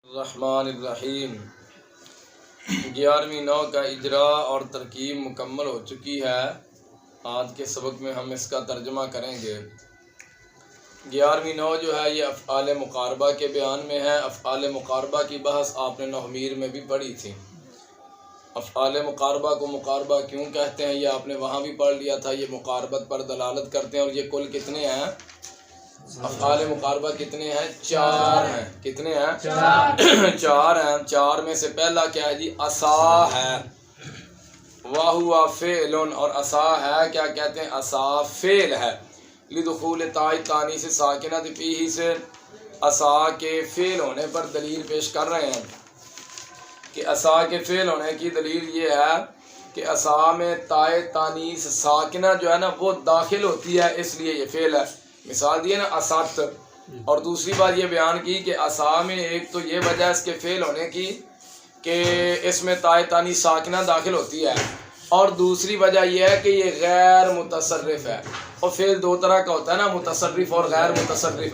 الرحمن الرحیم 11ویں نوع کا اجرا اور ترکیب مکمل ہو چکی ہے۔ آج کے سبق میں ہم اس کا ترجمہ کریں گے۔ 11ویں نوع جو ہے یہ افعال مقاربہ کے بیان میں ہے۔ افعال مقاربہ کی بحث آپ نے نحمیر میں بھی پڑھی تھی۔ افعال مقاربہ کو مقاربہ کیوں کہتے ہیں یہ آپ نے وہاں بھی پڑھ لیا تھا۔ یہ مقاربت پر دلالت کرتے ہیں اور یہ کل کتنے ہیں؟ افعال مقاربہ کتنے ہیں؟ 4 ہیں۔ کتنے ہیں؟ 4 ہیں۔ 4 میں سے پہلا کیا ہے جی؟ عصا ہے۔ وَهُوَ فِعْلٌ، اور عصا ہے کیا کہتے ہیں؟ عصا فعل ہے۔ لِدُخُولِ تاء التانیث ساکنۃ فیہ سے عصا کے فعل ہونے پر دلیل پیش کر رہے ہیں کہ عصا کے فعل ہونے کی دلیل یہ ہے کہ عصا میں تاء تانیث ساکنہ جو ہے نا وہ داخل ہوتی ہے، اس لیے یہ فعل ہے۔ مثال دیے نا اسات، اور دوسری بات یہ بیان کی کہ عصا میں ایک تو یہ وجہ اس کے فعل ہونے کی کہ اس میں تاء تانیث ساکنہ داخل ہوتی ہے، اور دوسری وجہ یہ ہے کہ یہ غیر متصرف ہے۔ اور فعل 2 طرح کا ہوتا ہے نا، متصرف اور غیر متصرف۔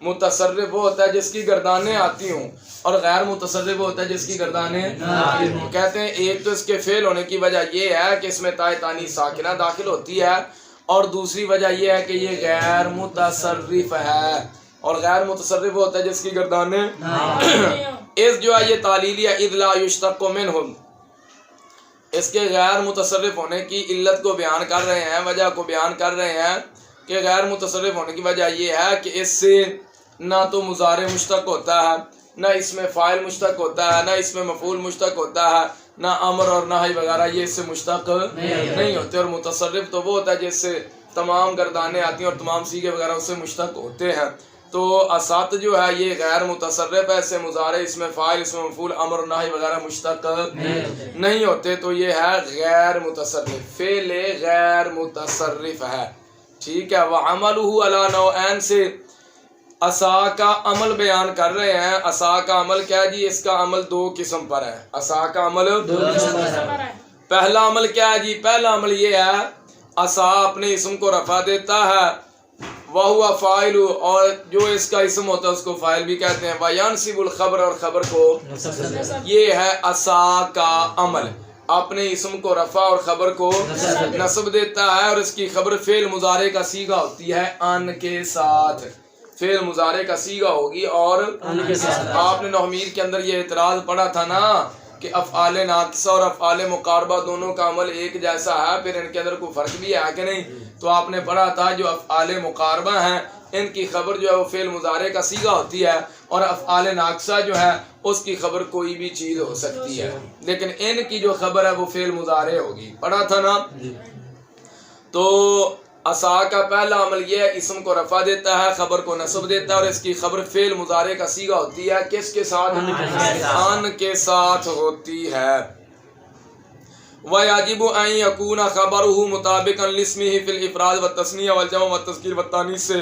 متصرف وہ ہوتا ہے جس کی گردانیں آتی ہوں، اور غیر متصرف وہ ہوتا ہے جس کی گردانیں تو کہتے ہیں ایک تو اس کے فعل ہونے کی وجہ یہ ہے کہ اس میں تاء تانیث ساکنہ داخل ہوتی ہے، اور دوسری وجہ یہ ہے کہ یہ غیر متصرف ہے، اور غیر متصرف ہوتا ہے جس کی گردانیں اس جو ہے یہ تعلیلی ہے۔ اذ لا یشتق منہ، اس کے غیر متصرف ہونے کی علت کو بیان کر رہے ہیں، وجہ کو بیان کر رہے ہیں کہ غیر متصرف ہونے کی وجہ یہ ہے کہ اس سے نہ تو مضارع مشتق ہوتا ہے، نہ اس میں فاعل مشتق ہوتا ہے، نہ اس میں مفعول مشتق ہوتا ہے، نہ امر اور نہی وغیرہ یہ اس سے مشتق نہیں ہوتے۔ اور متصرف تو وہ ہوتا ہے جس سے تمام گردانیں آتی ہیں اور تمام صیغے وغیرہ اس سے مشتق ہوتے ہیں۔ تو اسات جو ہے یہ غیر متصرف ہے، اس سے مضارع، اس میں فاعل، اس میں مفعول، امر اور نہی وغیرہ مشتق نہیں ہوتے، تو یہ ہے غیر متصرف، فعل غیر متصرف ہے۔ ٹھیک ہے۔ وَعَمَلُهُ عَلَى نَوْعَيْنِ سے عصا کا عمل بیان کر رہے ہیں۔ عصا کا عمل کیا ہے جی؟ اس کا عمل 2 قسم پر ہے۔ عصا کا عمل 2 قسم پر ہے۔ پہلا عمل کیا ہے جی؟ پہلا عمل یہ ہے عصا اپنے اسم کو رفع دیتا ہے، وَهُوَ فاعل، اور جو اس کا اسم ہوتا ہے اس کو فاعل بھی کہتے ہیں، وَيَنْصِبُ الْخَبْرَ، اور خبر کو یہ ہے عصا کا عمل، اپنے اسم کو رفع اور خبر کو نصب دیتا ہے، اور اس کی خبر فعل مضارع کا صیغہ ہوتی ہے ان کے ساتھ۔ فعل مضارع کا صیغہ ہوگی اور آپ نے نحمیر کے اندر یہ اعتراض پڑھا تھا نا کہ افعال ناقصہ اور افعال مقاربہ دونوں کا عمل ایک جیسا ہے، پھر ان کے اندر کوئی فرق بھی ہے کہ نہیں؟ تو آپ نے پڑھا تھا جو افعال مقاربہ ہیں ان کی خبر جو ہے وہ فعل مضارع کا صیغہ ہوتی ہے، اور افعال ناقصہ جو ہے اس کی خبر کوئی بھی چیز ہو سکتی ہے، لیکن ان کی جو خبر ہے وہ فعل مضارع ہوگی۔ پڑھا تھا نا؟ تو عصا کا پہلا عمل یہ ہے اسم کو رفع دیتا ہے، خبر کو نصب دیتا ہے، اور اس کی خبر فعل مضارع کا صیغہ ہوتی ہے، کس کے ساتھ؟ ان کے ساتھ ہوتی ہے۔ وَيَجِبُ أَن يَكُونَ خَبَرُهُ مُطَابِقًا لِاسْمِهِ فِي الْإِفْرَادِ وَالتَّثْنِيَةِ وَالْجَمْعِ وَالتَّذْكِيرِ وَالتَّأْنِيثِ سے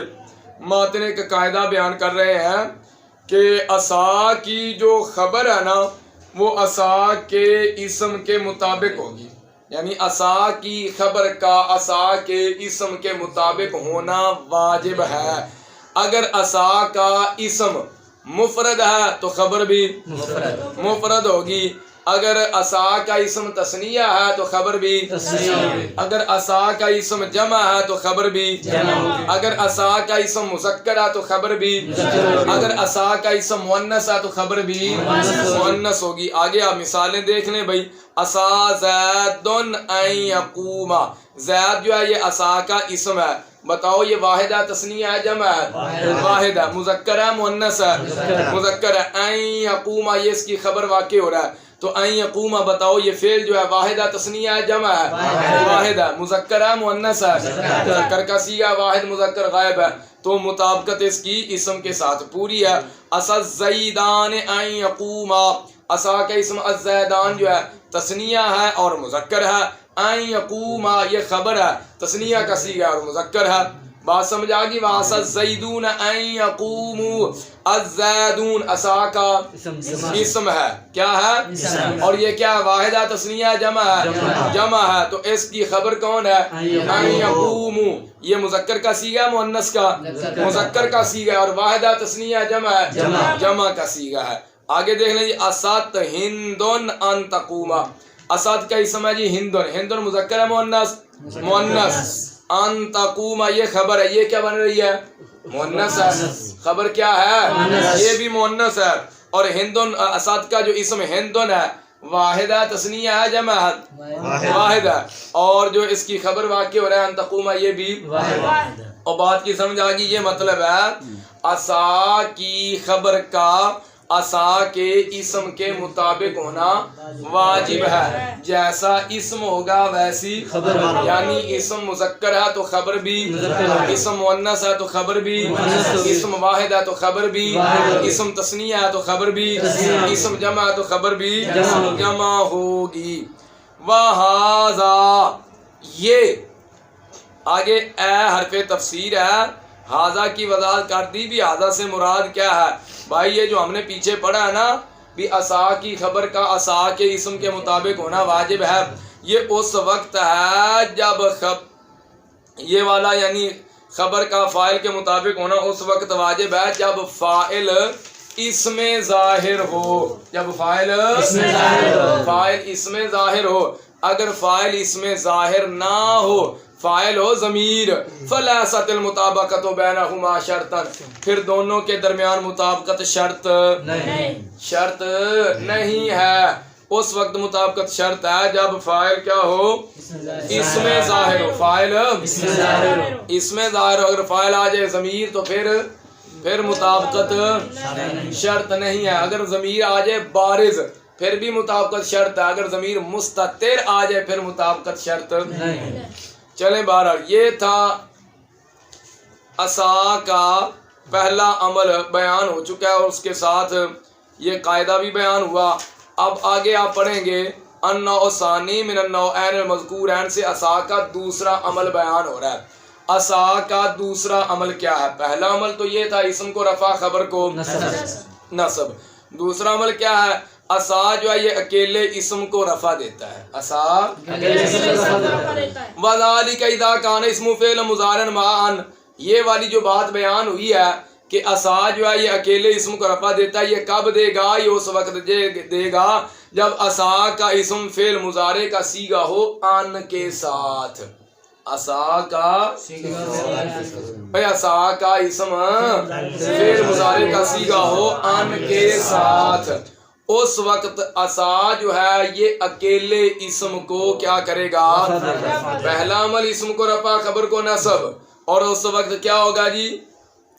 ماتن کا قاعدہ بیان کر رہے ہیں کہ عصا کی جو خبر ہے نا وہ عصا کے اسم کے مطابق ہوگی، یعنی عصا کی خبر کا عصا کے اسم کے مطابق ہونا واجب ہے۔ اگر عصا کا اسم مفرد ہے تو خبر بھی مفرد ہوگی، اگر عصا کا اسم تثنیہ ہے تو خبر بھی اگر عصا کا اسم جمع ہے تو خبر بھی اگر عصا کا اسم مذکر ہے تو خبر بھی اگر عصا کا اسم مؤنث ہے تو خبر بھی مؤنث ہوگی۔ آگے آپ مثالیں دیکھ لیں بھائی۔ عصا زید ان یقوم، زید جو ہے یہ عصا کا اسم ہے، بتاؤ یہ واحد ہے تثنیہ ہے جمع ہے؟ واحد ہے۔ مذکر ہے مؤنث ہے؟ مذکر ہے۔ ان یقوم یہ اس کی خبر واقع ہو رہا ہے، تو ان یقوم بتاؤ یہ فعل جو ہے واحد ہے تثنیہ ہے جمع ہے؟ واحد ہے۔ مذکر ہے مؤنث ہے؟ مذکر کا صیغہ واحد مذکر غائب ہے، تو مطابقت اس کی اسم کے ساتھ پوری ہے۔ عصا الزیدان ان یقوم، عصا کا اسم الزیدان جو ہے تثنیہ ہے اور مذکر ہے، ان یقوم یہ خبر ہے تثنیہ کا صیغہ اور مذکر ہے۔ بات سمجھ آ گئی؟ وَعَصَى الزَّيْدُونَ أَن يَقُومُوا، الزَّيْدُون عصا کا اسم ہے، کیا ہے؟ اور یہ کیا ہے؟ واحد ہے تثنیہ ہے جمع ہے؟ جمع ہے، تو اس کی خبر کون ہے؟ أن يقوموا، یہ مذکر کا صیغہ ہے مؤنث کا؟ مذکر کا صیغہ ہے، اور واحد ہے تثنیہ جمع ہے؟ جمع کا صیغہ ہے۔ آگے دیکھ لیں جی اسات ہندن ان تقوما، اسات کا اسم ہے جی ہندن، ہندن مذکر ہے مؤنث؟ مؤنث. ان تقوما یہ خبر ہے، یہ کیا بن رہی ہے؟ مؤنث ہے. خبر کیا ہے؟ یہ بھی مؤنث ہے. اور ہندن اسات کا جو اسم ہندن ہے واحد ہے، تثنیہ ہے، جمع ہے؟ واحد ہے. اور جو اس کی خبر واقع ہو رہا ہے ان تقوما یہ بھی واحد ہے. اور بات کی سمجھ آ گئی؟ یہ مطلب ہے عصا کی خبر کا عصا کے اسم کے مطابق ہونا واجب ہے. جیسا اسم ہوگا ویسی خبر، یعنی اسم مذکر ہے تو خبر بھی، اسم مؤنث ہے تو خبر بھی، اسم واحد ہے تو خبر بھی، اسم تثنیہ ہے تو خبر بھی، اسم جمع ہے تو خبر بھی جمع ہوگی. وَهَذَا یہ آگے اے حرف تفسیر ہے، ہاذا کی وضاحت کر دی بھی. ہاذا سے مراد کیا ہے بھائی؟ یہ جو ہم نے پیچھے پڑھا ہے نا بھی عصا کی خبر کا عصا کے اسم کے مطابق ہونا واجب ہے، یہ اس وقت ہے جب یہ والا یعنی خبر کا فاعل کے مطابق ہونا اس وقت واجب ہے جب فاعل اسم ظاہر ہو. جب فاعل اسم ظاہر ہو. اگر فاعل اسم ظاہر نہ ہو، فاعل ہو ضمیر، فلیست المطابقۃ بینہما شرطا، پھر دونوں کے درمیان مطابقت شرط نہیں ہے. اس وقت مطابقت شرط ہے جب فاعل کیا ہو؟ اسم ظاہر ہو. فاعل اسم ظاہر ہو. اگر فاعل آ جائے ضمیر تو پھر مطابقت شرط نہیں ہے. اگر ضمیر آ جائے بارز پھر بھی مطابقت شرط ہے. اگر ضمیر مستتر آ جائے پھر مطابقت شرط نہیں. چلیں بہرحال یہ تھا عصا کا پہلا عمل بیان ہو چکا ہے اور اس کے ساتھ یہ قاعدہ بھی بیان ہوا. اب آگے آپ پڑھیں گے النوع ثانی من النوعین المذکورین سے عصا کا دوسرا عمل بیان ہو رہا ہے. عصا کا دوسرا عمل کیا ہے؟ پہلا عمل تو یہ تھا اسم کو رفع، خبر کو نصب. دوسرا عمل کیا ہے؟ عصا جو ہے یہ اکیلے اسم کو رفع دیتا ہے. عصا وذالک اذا کان اسم فعل مضارع مع ان، یہ والی جو بات بیان ہوئی ہے کہ عصا جو ہے یہ اکیلے اسم کو رفع دیتا ہے، یہ کب دے گا؟ یہ اس وقت دے گا جب عصا کا اسم فعل مضارع کا صیغہ ہو ان کے ساتھ. عصا کا عصا کا اسم فعل مضارع کا صیغہ ہو ان کے ساتھ، اس وقت عصا جو ہے یہ اکیلے اسم کو کیا کرے گا؟ پہلا عمل اسم کو رفع، خبر کو نصب. اور اس وقت کیا ہوگا جی؟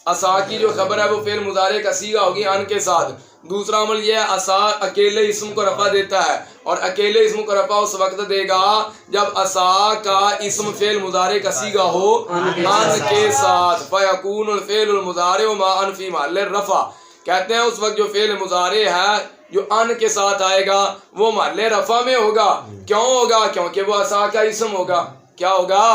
عصا کی جو خبر ہے وہ فعل مضارع کا صیغہ ہوگی ان کے ساتھ. دوسرا عمل یہ ہے عصا اکیلے اسم کو رفع دیتا ہے، اور اکیلے اسم کو رفع اس وقت دے گا جب عصا کا اسم فعل مضارع کا صیغہ ہو ان کے ساتھ. فیکون الفعل المضارع مع ان فی محل الرفع، کہتے ہیں اس وقت جو فعل مضارع ہے جو ان کے ساتھ آئے گا وہ محل رفع میں ہوگا. کیوں ہوگا؟ کیونکہ وہ عصا کا اسم ہوگا. کیا ہوگا؟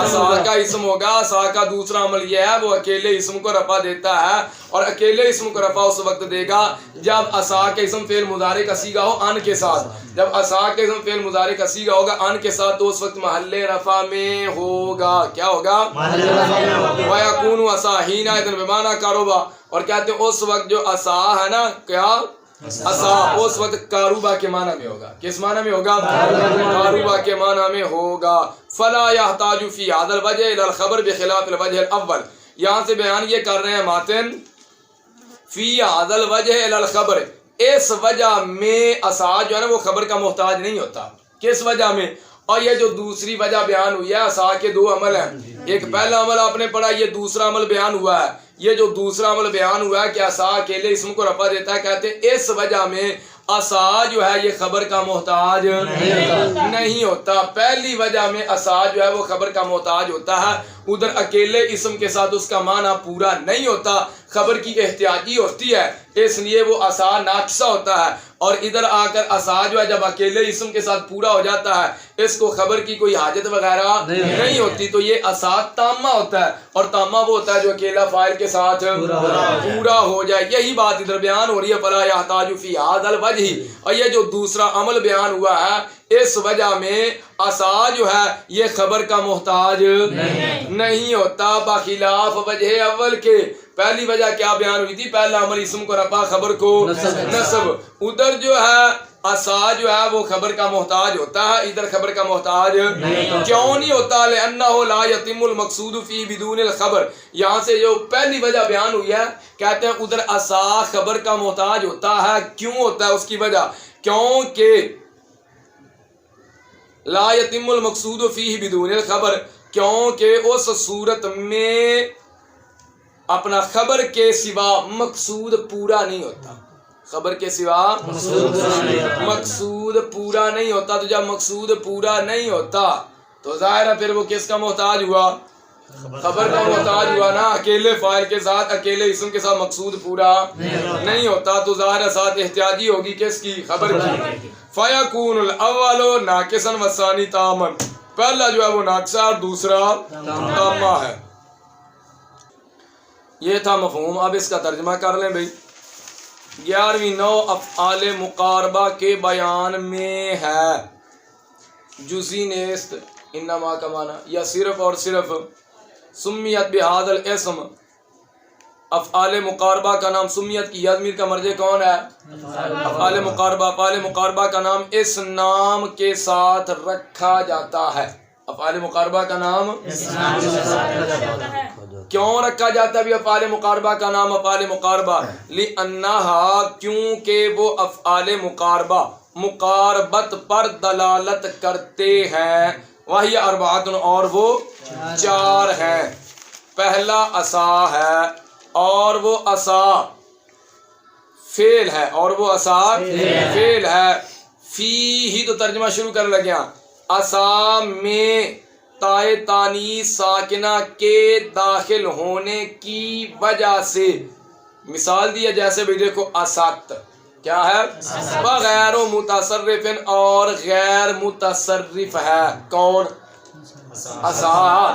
عصا کا اسم ہوگا. عصا کا دوسرا عمل یہ ہے وہ اکیلے اسم کو رفع دیتا ہے، اور اکیلے اسم کو رفع اس وقت دے گا جب عصا کا اسم فعل مضارع کا صیغہ ہو ان کے ساتھ. جب عصا کا اسم فعل مضارع کا صیغہ ہوگا ان کے ساتھ تو اس وقت محل رفع میں ہوگا. کیا ہوگا؟ وَيَكُونُ عَصَا حِينَئِذٍ بِمَعْنَىٰ قَرُبَ، اور کہتے ہیں اس وقت جو عصا ہے نا کیا عصا اس وقت کاروبا کے معنی میں ہوگا. کس معنی میں ہوگا؟ کاروبا کے معنی میں ہوگا. فلا يحتاج في هذا الوجه الى الخبر بخلاف الوجه الاول، یہاں سے بیان یہ کر رہے ہیں ماتن فی هذا الوجه الى الخبر، اس وجہ میں عصا جو ہے نا وہ خبر کا محتاج نہیں ہوتا. کس وجہ میں؟ اور یہ جو دوسری وجہ بیان ہوئی ہے عصا کے دو عمل ہیں. ایک پہلا عمل آپ نے پڑھا، یہ دوسرا عمل بیان ہوا ہے. یہ جو دوسرا عمل بیان ہوا ہے کہ عصا اکیلے اسم کو رفع دیتا ہے، کہتے ہیں اس وجہ میں عصا جو ہے یہ خبر کا محتاج نہیں ہوتا. پہلی وجہ میں عصا جو ہے وہ خبر کا محتاج ہوتا ہے، ادھر اکیلے اسم کے ساتھ اس کا معنی پورا نہیں ہوتا، خبر کی احتیاجی ہوتی ہے، اس لیے وہ عصا ناقصہ ہوتا ہے. اور ادھر آ کر عصا جو ہے جب اکیلے اسم کے ساتھ پورا ہو جاتا ہے، اس کو خبر کی کوئی حاجت وغیرہ نہیں ہوتی، تو یہ عصا تامہ ہوتا ہے. اور تامہ وہ ہوتا ہے جو اکیلا فاعل کے ساتھ پورا ہو جائے. یہی بات ادھر بیان ہو رہی ہے فلا يحتاج فی هذا الوجه. اور یہ جو دوسرا عمل بیان ہوا ہے اس وجہ میں عصا جو ہے یہ خبر کا محتاج نہیں ہوتا، بخلاف وجہ اول کے. پہلی وجہ کیا بیان ہوئی تھی؟ پہلا عمل اسم کو رفع، خبر کو نصب. ادھر جو ہے عصا جو ہے وہ خبر کا محتاج ہوتا ہے، ادھر خبر کا محتاج کیوں نہیں ہوتا؟ لأنه لا يتم المقصود فی بدون الخبر. یہاں سے جو پہلی وجہ بیان ہوئی ہے، کہتے ہیں ادھر عصا خبر کا محتاج ہوتا ہے. کیوں ہوتا ہے؟ اس کی وجہ کیونکہ لا یتم المقصود فیہ بدون الخبر، کیونکہ اس صورت میں اپنا خبر کے سوا مقصود پورا نہیں ہوتا. خبر کے سوا مقصود پورا نہیں ہوتا. تو جب مقصود پورا نہیں ہوتا تو ظاہر ہے پھر وہ کس کا محتاج ہوا؟ خبر کا محتاج ہوا نا. اکیلے فاعل کے ساتھ، اکیلے اسم کے ساتھ مقصود پورا نہیں ہوتا تو ظاہر ہے ساتھ احتیاجی ہوگی کس کی؟ خبر کی. فَيَكُونُ الْأَوَّلُ نَاقِصًا وَالثَّانِي تَامًا. پہلا جو ہے وہ ناقصہ اور دوسرا تامہ ہے. یہ تھا مفہوم. اب اس کا ترجمہ کر لیں بھائی. 11ویں نو افعال مقاربہ کے بیان میں ہے جزئی نیست انما کا معنی، یا صرف اور صرف سمیت بہذا الاسم. افعال مقاربہ کا نام سمیت کی ضمیر کا مرجع کون ہے؟ افعال مقاربہ. افعال مقاربہ کا نام اس نام کے ساتھ رکھا جاتا ہے. افعال مقاربہ کا نام کیوں رکھا جاتا ہے بھی افعال مقاربہ کا نام افعال مقاربہ؟ لِأَنَّهَا، کیونکہ وہ افعال مقاربہ مقاربت پر دلالت کرتے ہیں. وہی اربعۃ، اور وہ 4 ہیں. پہلا عصا ہے اور وہ عصا فعل ہے، اور وہ عصا فعل ہے. فی ہی تو ترجمہ شروع کر لگیا. عصا میں تائے تانیث ساکنہ کے داخل ہونے کی وجہ سے مثال دیا، جیسے بھی دیکھو اسات کیا ہے؟ بغیر متصرف، اور غیر متصرف ہے. کون؟ عصا.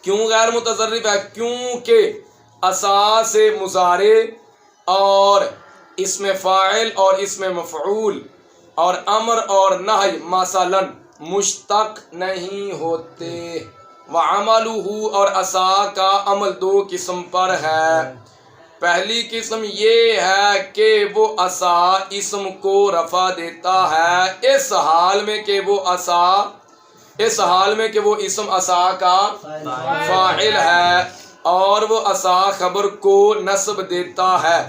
کیوں غیر متصرف ہے؟ کیونکہ عصا سے مضارع اور اسم فاعل اور اسم مفعول اور امر اور نہی مثلا مشتق نہیں ہوتے. وعملہ، اور عصا کا عمل 2 قسم پر ہے. پہلی قسم یہ ہے کہ وہ عصا اسم کو رفع دیتا ہے اس حال میں کہ وہ اسم عصا کا فاعل ہے، اور وہ عصا خبر کو نصب دیتا ہے،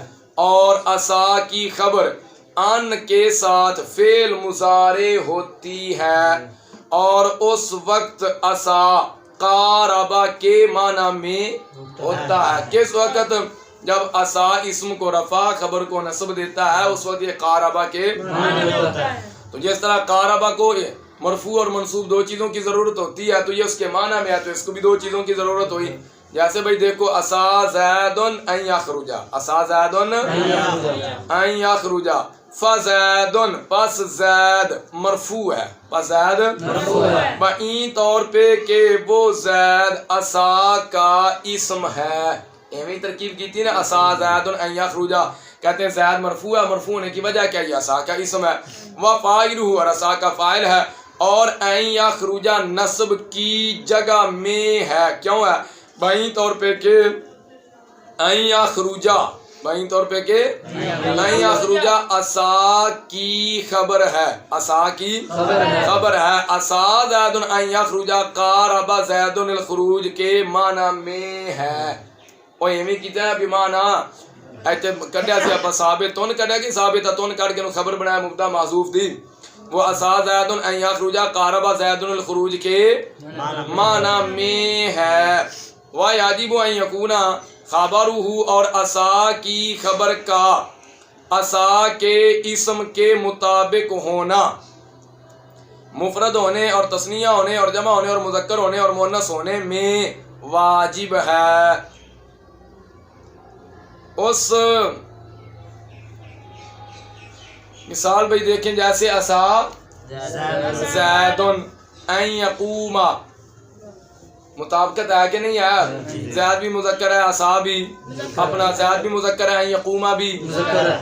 اور عصا کی خبر ان کے ساتھ فعل مضارع ہوتی ہے، اور اس وقت عصا قاربہ کے معنی میں ہوتا ہے. کس وقت؟ جب عصا اسم کو رفع خبر کو نصب دیتا ہے اس وقت یہ قاربہ کے معنی ہوتا ہے. تو جس طرح قاربہ کو مرفوع اور منصوب 2 چیزوں کی ضرورت ہوتی ہے تو یہ اس کے معنی میں ہے، تو اس کو بھی 2 چیزوں کی ضرورت ہوئی. جیسے بھائی دیکھو عصا زید ان یخرج، عصا زید ان یخرج. فزید، پس زید مرفوع ہے، پس زید بئیں طور پہ کہ وہ زید عصا کا اسم ہے. ایویں ترکیب کی تھی نا، عصا زید ان یخرج. کہتے ہیں زید مرفوع ہے، مرفوع ہونے کی وجہ کیا؟ یہ عصا کا اسم ہے. وفاعلہ، اور عصا کا فاعل ہے، اور ان یخرج نصب کی جگہ میں ہے. کیوں ہے؟ بائیں طور پہ کہ ان یخرج، بائیں طور پہ کہ ان یخرج عصا کی خبر ہے، عصا کی خبر ہے. عصا زید ان یخرج قارب زید الخروج کے معنی میں ہے. اور ایویں کیتا ہے بھی معنی ایتے کڈیا سے اپا ثابتون کڈیا کہ ثابتتون کڈ کے خبر بنایا مبتدا محذوف دی. وہ عصا زید ان یخرج قارب زید الخروج کے معنی میں ہے. وَيَجِبُ أَن يَكُونَ خَبَرُهُ، اور عصا کی خبر کا عصا کے اسم کے مطابق ہونا مفرد ہونے اور تثنیہ ہونے اور جمع ہونے اور مذکر ہونے اور مؤنث ہونے میں واجب ہے. اس مثال بھائی دیکھیں، جیسے عصا زید ان یقوم، مطابقت ہے کہ نہیں ہے؟ زید بھی مذکر ہے، عصا بھی، اپنا زید بھی مذکر ہے، یقوم بھی،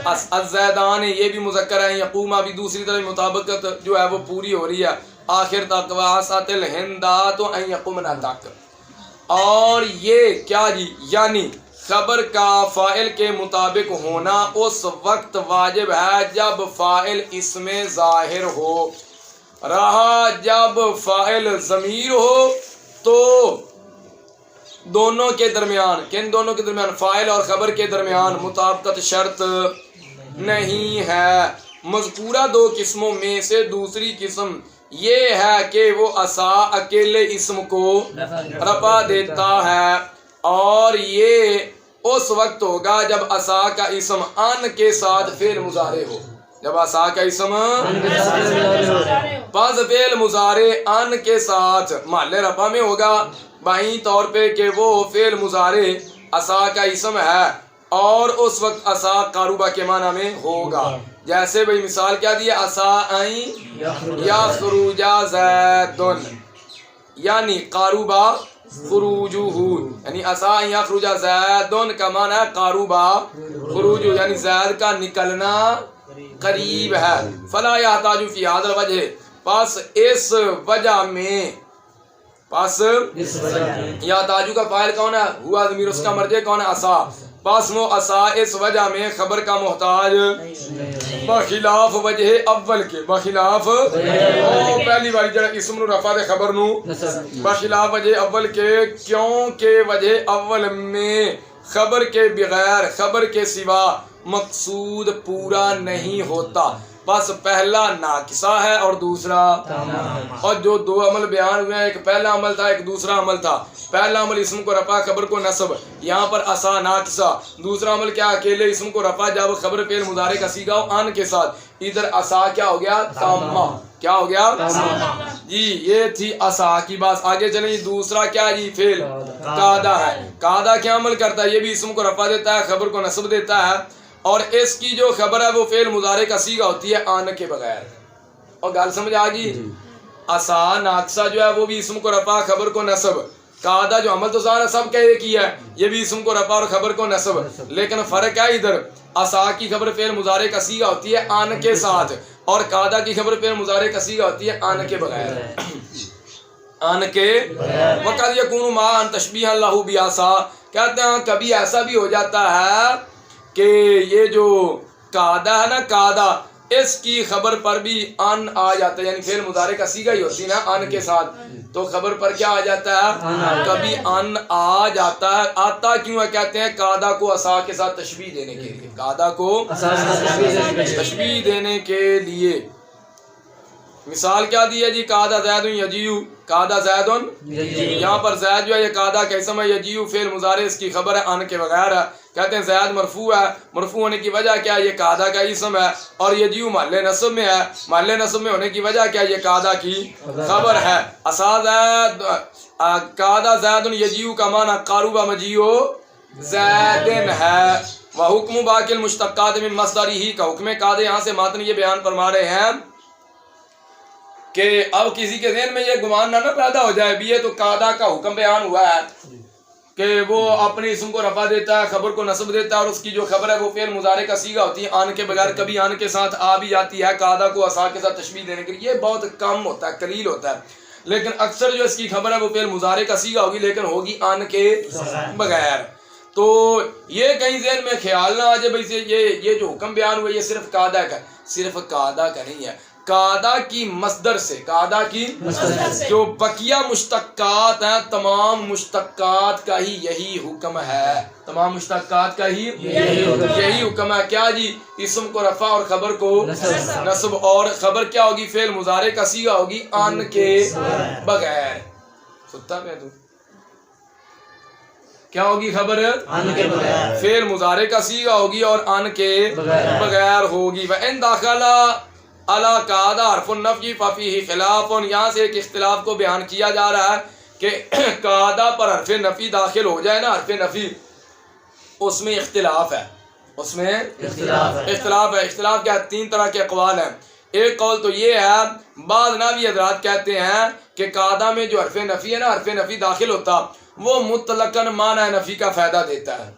الزیدان یہ بھی مذکر ہے، یقوم بھی. دوسری طرف مطابقت جو ہے وہ پوری ہو رہی ہے آخر تک. وَعَصَتِ الْهِنْدَاتُ أَن يَقُمْنَ تک. اور یہ کیا جی؟ یعنی خبر کا فاعل کے مطابق ہونا اس وقت واجب ہے جب فاعل اسم ظاہر ہو، رہا جب فاعل ضمیر ہو تو دونوں کے درمیان، کن دونوں کے درمیان؟ فاعل اور خبر کے درمیان مطابقت شرط نہیں ہے۔ مذکورہ دو قسموں میں سے دوسری قسم یہ ہے کہ وہ عصا اکیلے اسم کو رفع دیتا ہے، اور یہ اس وقت ہوگا جب عصا کا اسم ان کے ساتھ فعل مضارع ہو، جب عصا کا اسم پس فعل مضارع ان کے ساتھ محل رفع میں ہوگا، بائیں طور پہ کہ وہ فعل مضارع عصا کا اسم ہے اور اس وقت عصا قاروبہ کے معنی میں ہوگا۔ جیسے بھئی مثال کیا دی ہے؟ عصا ان یخرج زید، یعنی قاروبہ خروجہ، یعنی عصا ان یخرج زید کا معنی ہے قاروبہ خروجہ، یعنی زید کا نکلنا قریب ہے۔ فلا یحتاج فی ھذا الوجہ، پس اس وجہ میں، پس یا تاجو کا فاعل کون ہے؟ ہوا ضمیر، اس کا مرجع کون ہے؟ عصا، پس وہ عصا اس وجہ میں خبر کا محتاج بخلاف وجہ اول کے، بخلاف پہلی باری جڑا اسم نو رفع دے خبر نو بخلاف وجہ اول کے، کیونکہ وجہ اول میں خبر کے بغیر، خبر کے سوا مقصود پورا نہیں ہوتا، بس پہلا ناقصہ ہے اور دوسرا، اور جو دو عمل بیان ہوئے ہیں، ایک پہلا عمل تھا ایک دوسرا عمل تھا۔ پہلا عمل اسم کو رفع خبر کو نصب، یہاں پر عصا ناقصہ۔ دوسرا عمل کیا؟ اکیلے اسم کو رفع جب خبر فعل مضارع کا صیغہ ہو ان کے ساتھ۔ ادھر عصا کیا ہو گیا؟ تامہ، کیا ہو گیا؟ جی یہ تھی عصا کی بات۔ آگے چلیں جی، دوسرا کیا جی؟ فعل قاعدہ ہے۔ قاعدہ کیا عمل کرتا ہے؟ یہ بھی اسم کو رفع دیتا ہے، خبر کو نصب دیتا ہے، اور اس کی جو خبر ہے وہ فعل مضارع کا صیغہ ہوتی ہے آن کے بغیر۔ اور گل سمجھ آ گئی؟ عصا ناقصہ جو ہے وہ بھی اسم کو رفع خبر کو نصب، قاعدہ جو عمل تو ظاہر سب کا ایک ہی ہے، یہ بھی اسم کو رفع اور خبر کو نصب، لیکن فرق ہے ادھر عصا کی خبر فعل مضارع کا صیغہ ہوتی ہے آن کے ساتھ، اور قاعدہ کی خبر فعل مضارع کا صیغہ ہوتی ہے آن کے بغیر، آن کے۔ وقد یکون ما ان تشبیہ له بعصا، کہتے ہیں کبھی ایسا بھی ہو جاتا ہے کہ یہ جو قاعدہ ہے نا، قاعدہ، اس کی خبر پر بھی ان آ جاتا ہے، یعنی فعل مضارع کا صیغہ ہی ہوتی ہے نا ان کے ساتھ، تو خبر پر کیا آ جاتا ہے؟ کبھی ان آ جاتا ہے۔ آتا کیوں ہے؟ کہتے ہیں قاعدہ کو عصا کے ساتھ تشبیہ دینے کے لیے، قاعدہ کو تشبیہ دینے کے لیے۔ مثال کیا دی ہے جی؟ قاعدہ زید یجیو، قاعدہ زید، یہاں پر زید جو ہے یہ قاعدہ کا اسم ہے، یجیو فعل مضارع اس کی خبر ہے ان کے بغیر ہے۔ کہتے ہیں زید مرفوع ہے، مرفوع ہونے کی وجہ کیا ہے؟ یہ قاعدہ کا اسم ہے، اور یجیو محل نصب میں ہے، محل نصب میں ہونے کی وجہ کیا ہے؟ یہ قاعدہ کی خبر ہے۔ عصا زید، قاعدہ زید یجیو کا معنی قارب مجیو زیدن ہے۔ وحکم باقی المشتقات من مصدرہ کا حکم قاعدہ، یہاں سے ماتن یہ بیان فرما رہے ہیں کہ اب کسی کے ذہن میں یہ گمان نہ پیدا ہو جائے بھی، یہ تو قاعدہ کا حکم بیان ہوا ہے کہ وہ اپنے اسم کو رفع دیتا ہے، خبر کو نصب دیتا ہے، اور اس کی جو خبر ہے وہ فعل مضارع کا صیغہ ہوتی ہے آن کے بغیر، کبھی آن کے ساتھ آ بھی جاتی ہے قاعدہ کو عصا کے ساتھ تشبیہ دینے کے لیے۔ یہ بہت کم ہوتا ہے، قلیل ہوتا ہے، لیکن اکثر جو اس کی خبر ہے وہ فعل مضارع کا صیغہ ہوگی، لیکن ہوگی آن کے بغیر۔ تو یہ کہیں ذہن میں خیال نہ آ جائے بھائی یہ جو حکم بیان ہوا یہ صرف قاعدہ کا، صرف قاعدہ کا نہیں ہے، قاعدہ کی مصدر سے، قاعدہ کی جو بقیہ مشتقات ہیں تمام مشتقات کا ہی یہی حکم ہے، تمام مشتقات کا ہی یہی حکم ہے۔ کیا جی؟ اسم کو رفع اور خبر کو نصب، اور خبر کیا ہوگی؟ فعل مضارع کا صیغہ ہوگی آن کے بغیر۔ ستا پہ تو کیا ہوگی خبر؟ ان کے بغیر، فعل مضارع کا صیغہ ہوگی اور ان کے بغیر ہوگی۔ وَإِن دَخَلَ عَلَى قَعْدَ حرف النفی فَفِيهِ خلاف، یہاں سے ایک اختلاف کو بیان کیا جا رہا ہے کہ قاعدہ پر حرف نفی داخل ہو جائے نا، حرف نفی، اس میں اختلاف ہے، اس میں اختلاف ہے۔ اختلاف کیا؟ تین طرح کے اقوال ہیں۔ ایک قول تو یہ ہے، بعض نحوی حضرات کہتے ہیں کہ قاعدہ میں جو حرف نفی ہے نا، حرف نفی داخل ہوتا وہ مطلقاً معنی نفی کا فائدہ دیتا ہے۔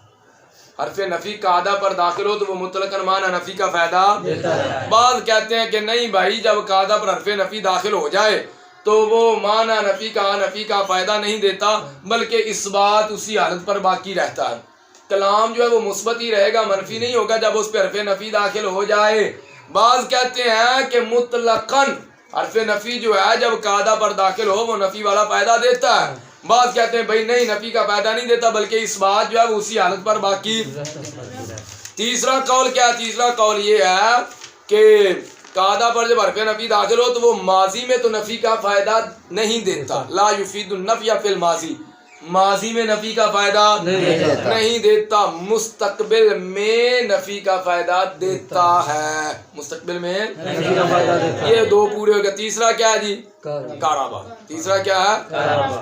حرف نفی قاعدہ پر داخل ہو تو وہ مطلقاً معنی نفی کا فائدہ دیتا ہے۔ بعض کہتے ہیں کہ نہیں بھائی، جب قاعدہ پر حرف نفی داخل ہو جائے تو وہ معنی نفی کا فائدہ نہیں دیتا، بلکہ اس بات اسی حالت پر باقی رہتا ہے۔ کلام جو ہے وہ مثبت ہی رہے گا، منفی نہیں ہوگا جب اس پہ حرف نفی داخل ہو جائے۔ بعض کہتے ہیں کہ مطلقاً حرف نفی جو ہے جب قاعدہ پر داخل ہو وہ نفی والا فائدہ دیتا ہے، بعض کہتے ہیں بھائی نہیں، نفی کا فائدہ نہیں دیتا بلکہ اس بات جو ہے وہ اسی حالت پر باقی۔ تیسرا قول کیا ہے؟ تیسرا قول یہ ہے کہ قاعدہ پر جب حرف نفی داخل ہو تو وہ ماضی میں تو نفی کا فائدہ نہیں دیتا، لا یفید النفی فی الماضی، ماضی میں نفی کا فائدہ نہیں دیتا، مستقبل میں نفی کا فائدہ دیتا ہے، مستقبل میں نفی کا فائدہ دیتا ہے۔ یہ دو پورے ہو گئے۔ تیسرا کیا ہے جی؟ کارابا۔ تیسرا کیا ہے؟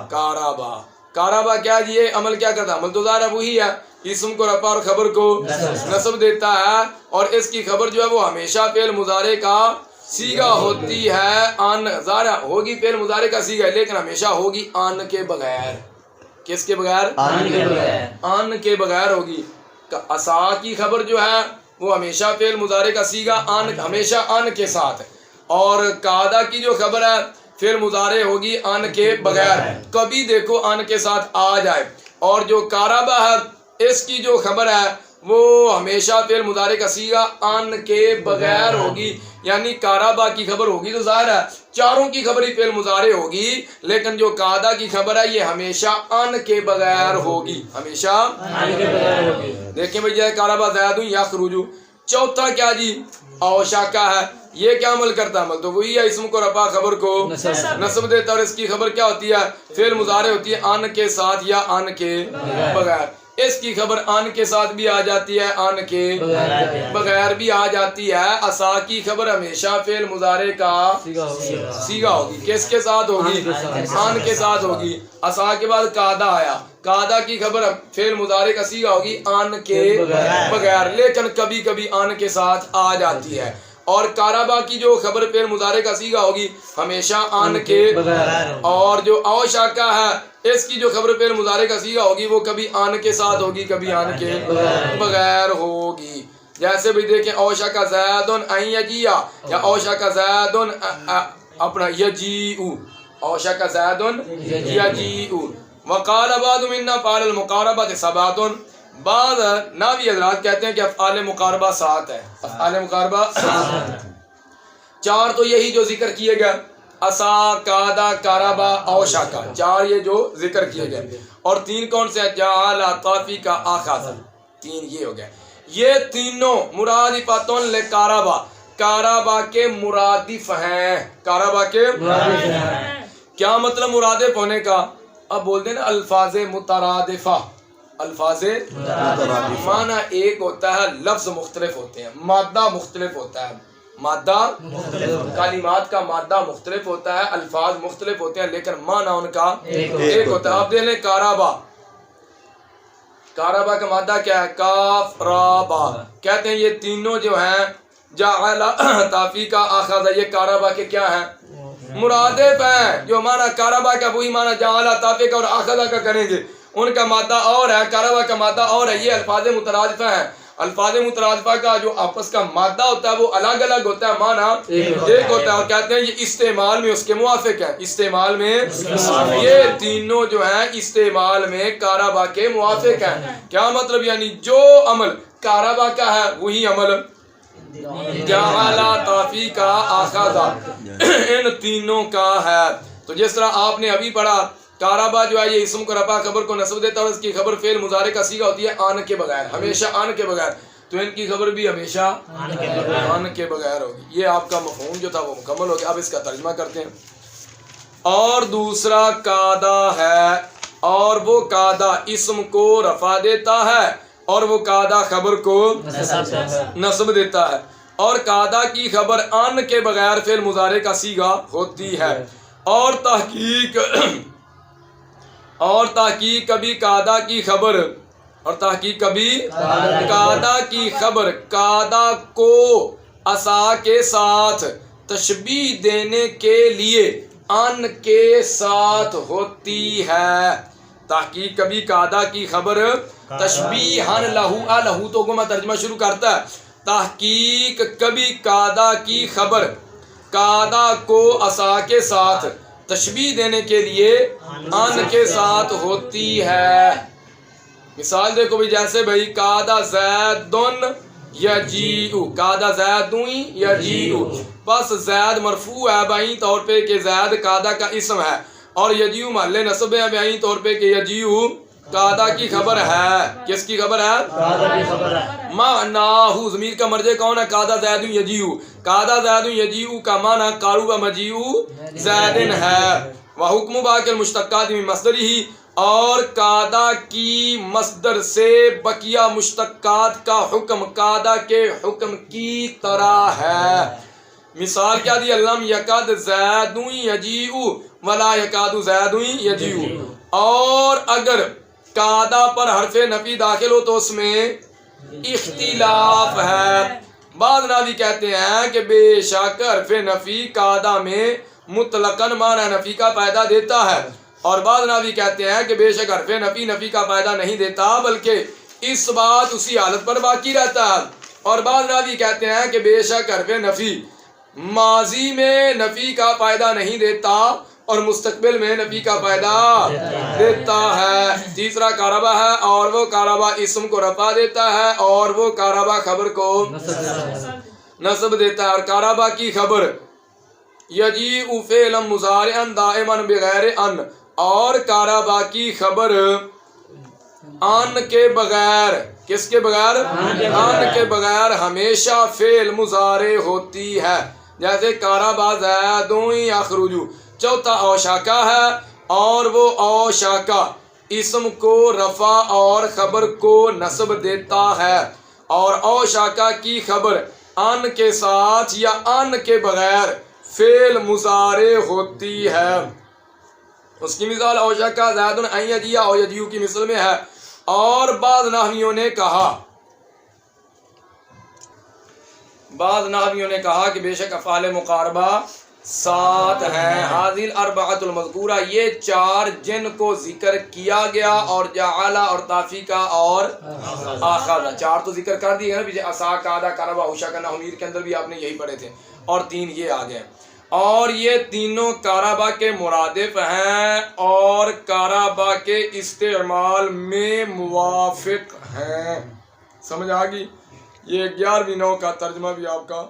کارابا۔ کارابا کیا جی؟ یہ عمل کیا کرتا ہے؟ عمل تو ظاہر وہی ہے، اسم کو رفع اور خبر کو نصب دیتا ہے، اور اس کی خبر جو ہے وہ ہمیشہ فعل مضارع کا صیغہ ہوتی ہے، آن ظاہر ہوگی فعل مضارع کا صیغہ لیکن ہمیشہ ہوگی آن کے بغیر۔ کس کے بغیر؟ آن کے بغیر۔ آن کے بغیر ہوگی۔ عصا کی خبر جو ہے وہ ہمیشہ فعل مضارع کا صیغہ آن، ہمیشہ آن کے ساتھ، اور قاعدہ کی جو خبر ہے فعل مضارع ہوگی آن کے بغیر، کبھی دیکھو آن کے ساتھ آ جائے۔ اور جو کارابا ہے اس کی جو خبر ہے وہ ہمیشہ فعل مضارع کا صیغہ آن کے بغیر ہوگی، یعنی کارابا کی خبر ہوگی تو ظاہر ہے چاروں کی خبر ہی فعل مضارع ہوگی، لیکن جو قاعدہ کی خبر ہے یہ ہمیشہ آن کے بغیر ہوگی، ہمیشہ آن کے بغیر ہوگی۔ دیکھیں بھئی جائے کارابا زیادوں یا خروجو۔ چوتھا کیا جی؟ اوشا کا ہے۔ یہ کیا عمل کرتا ہے؟ عمل تو وہی ہے، اسم کو رفع خبر کو نصب دیتا ہے، اور اس کی خبر کیا ہوتی ہے؟ فعل مضارع ہوتی ہے آن کے ساتھ یا آن کے بغیر۔ اس کی خبر آن کے ساتھ بھی آ جاتی ہے، آن کے بغیر بھی آ جاتی ہے۔ عصا کی خبر ہمیشہ فعل مضارع کا صیغہ ہوگی، کس کے ساتھ ہوگی؟ آن کے ساتھ ہوگی۔ عصا کے بعد قاعدہ آیا، قاعدہ کی خبر فعل مضارع کا صیغہ ہوگی آن کے بغیر، لیکن کبھی کبھی آن کے ساتھ آ جاتی ہے۔ اور کارابا کی جو خبر فعل مضارع کا صیغہ ہوگی ہمیشہ آن کے بغیر، اور جو اوشا کا ہے اس کی جو خبر فعل مضارع کا صیغہ ہوگی وہ کبھی آن کے ساتھ ہوگی کبھی آن کے بغیر ہوگی۔ جیسے بھی دیکھیں اوشا کا زیدن ان یجیع، یا اوشا کا زیدن اپنا یجیع، اوشا کا زیدن یجیع۔ وقال بعض منا فعل المقاربۃ سبعۃ، بعض ناوی حضرات کہتے ہیں کہ افعال مقاربہ 7 ہے، افعال مقاربہ 4 تو یہی جو ذکر کیے گئے، عصا، قاعدہ، کارابا، اوشا کا 4 یہ جو ذکر کیے گئے، اور 3 کون سے ہیں؟ جعل، طافی کا، آخذ، 3 یہ ہو گئے۔ یہ تینوں مرادفۃ لکارابا، کارابا کے مرادف ہیں، کارابا کے مرادف ہیں۔ کیا مطلب مرادف ہونے کا؟ اب بول دیں نا الفاظ مترادفہ، الفاظ معنی ایک ہوتا ہے، لفظ مختلف ہوتے ہیں، مادہ مختلف ہوتا ہے، مادہ کلمات کا مادہ مختلف ہوتا ہے، الفاظ مختلف ہوتے ہیں لیکن معنی ان کا ایک ہوتا ہے۔ آپ دیکھ لیں کارابا، کارابا کا مادہ کیا ہے؟ کاف رابا، کہتے ہیں یہ تینوں جو ہیں جعل، طافی کا، آخذ، یہ کارابا کے کیا ہیں؟ مرادف ہیں۔ جو معنی کارابا کا وہی معنی جعل، طافی کا اور آخذ کا کریں گے، ان کا مادہ اور ہے، کارابا کا مادہ اور ہے۔ یہ الفاظ مترادفہ ہیں۔ الفاظ مترادفہ کا جو آپس کا مادہ ہوتا ہے وہ الگ الگ ہوتا ہے، معنی ایک ہوتا ہے، اور کہتے ہیں یہ استعمال میں اس کے موافق ہے، استعمال میں یہ تینوں جو ہیں استعمال میں کارابا کے موافق ہیں۔ کیا مطلب؟ یعنی جو عمل کارابا کا ہے وہی عمل جعل، طافی کا، آخذ، ان تینوں کا ہے۔ تو جس طرح آپ نے ابھی پڑھا کارابا جو ہے یہ اسم کو رفع خبر کو نصب دیتا ہے، اور اس کی خبر فعل مضارع کا صیغہ ہوتی ہے آن کے بغیر، ہمیشہ آن کے بغیر، تو ان کی خبر بھی ہمیشہ آن کے بغیر ہوگی۔ یہ آپ کا مفہوم جو تھا وہ مکمل ہو گیا۔ اب اس کا ترجمہ کرتے ہیں۔ اور دوسرا قاعدہ ہے، اور وہ قاعدہ اسم کو رفع دیتا ہے اور وہ قاعدہ خبر کو نصب دیتا ہے، اور قاعدہ کی خبر آن کے بغیر فعل مضارع کا صیغہ ہوتی ہے، اور تحقیق کبھی قاعدہ کی خبر، اور تحقیق کبھی قاعدہ کی خبر قاعدہ کو عصا کے ساتھ تشبیہ دینے کے لیے ان کے ساتھ ہوتی ہے۔ تحقیق کبھی قاعدہ کی خبر تشبیہن لہو، لہو تو کو میں ترجمہ شروع کرتا ہے، تحقیق کبھی قاعدہ کی خبر قاعدہ کو عصا کے ساتھ تشبیہ دینے کے لیے ان کے ساتھ ہوتی ہے۔ مثال دیکھو بھائی، جیسے بھائی قعد زیدن یجیء، قعد زیدن یجیء، بس زید مرفوع ہے بعین طور پہ کہ زید قعدہ کا اسم ہے، اور یجیء محل نصب ہے بعین طور پہ کہ یجیء قعدہ کی خبر ہے۔ کس کی خبر ہے؟ قعدہ کی خبر ہے۔ معناہ، ضمیر کا مرجع کون ہے؟ قعد زید یجیء، قعد زید یجیء کا معنی قرب مجیء زید ہے۔ وحکم باقی المشتقات من مصدرہ، اور قعدہ کی مصدر سے بقیہ مشتقات کا حکم قعدہ کے حکم کی طرح ہے۔ مثال کیا دی؟ لم یکد زید یجیء ولا یکاد زید یجیء، اور اگر قعدہ پر حرف نفی داخل ہو تو اس میں اختلاف ہے۔ بعض راوی کہتے ہیں کہ بے شک حرف نفی قعدہ میں مطلقاً معنی نفی کا فائدہ دیتا ہے، اور بعض راوی کہتے ہیں کہ بے شک حرف نفی نفی کا فائدہ نہیں دیتا بلکہ اس بات اسی حالت پر باقی رہتا ہے، اور بعض راوی کہتے ہیں کہ بے شک حرف نفی ماضی میں نفی کا فائدہ نہیں دیتا اور مستقبل میں نفی کا فائدہ دیتا ہے۔ تیسرا کاربا ہے، اور وہ کاربا اسم کو رفع دیتا ہے اور وہ کاربا خبر کو نصب دیتا ہے۔ اور کاربا کی خبر یجیء فعل مضارع دائما بغیر ان، اور کاربا کی خبر ان کے بغیر، کس کے بغیر؟ ان کے بغیر ہمیشہ فعل مضارع ہوتی ہے، جیسے کاربا زید یخرج۔ چوتھا اوشاکا ہے، اور وہ اوشاکا اسم کو رفع اور خبر کو نصب دیتا ہے، اور اوشاکا کی خبر ان کے ساتھ یا ان کے بغیر فعل مضارع ہوتی ہے۔ اس کی مثال اوشاکا زید ان یجیء او یجیء کی مثل میں ہے۔ اور بعض نحویوں نے کہا کہ بے شک افعال مقاربہ 7 ہیں۔ حاذل الاربعۃ المذکورہ، یہ 4 جن کو ذکر کیا گیا، اور جعل اور تافیکا اور اخذ، 4 تو ذکر کر دیے ہیں نا پیچھے، عصا قعدہ قربا اوشاکا نحویر کے اندر بھی آپ نے یہی پڑھے تھے، اور 3 یہ آ گئے، اور یہ تینوں کارابا کے مرادف ہیں اور کارابا کے استعمال میں موافق ہیں۔ سمجھ آ گئی؟ یہ 11ویں نوع کا ترجمہ بھی آپ کا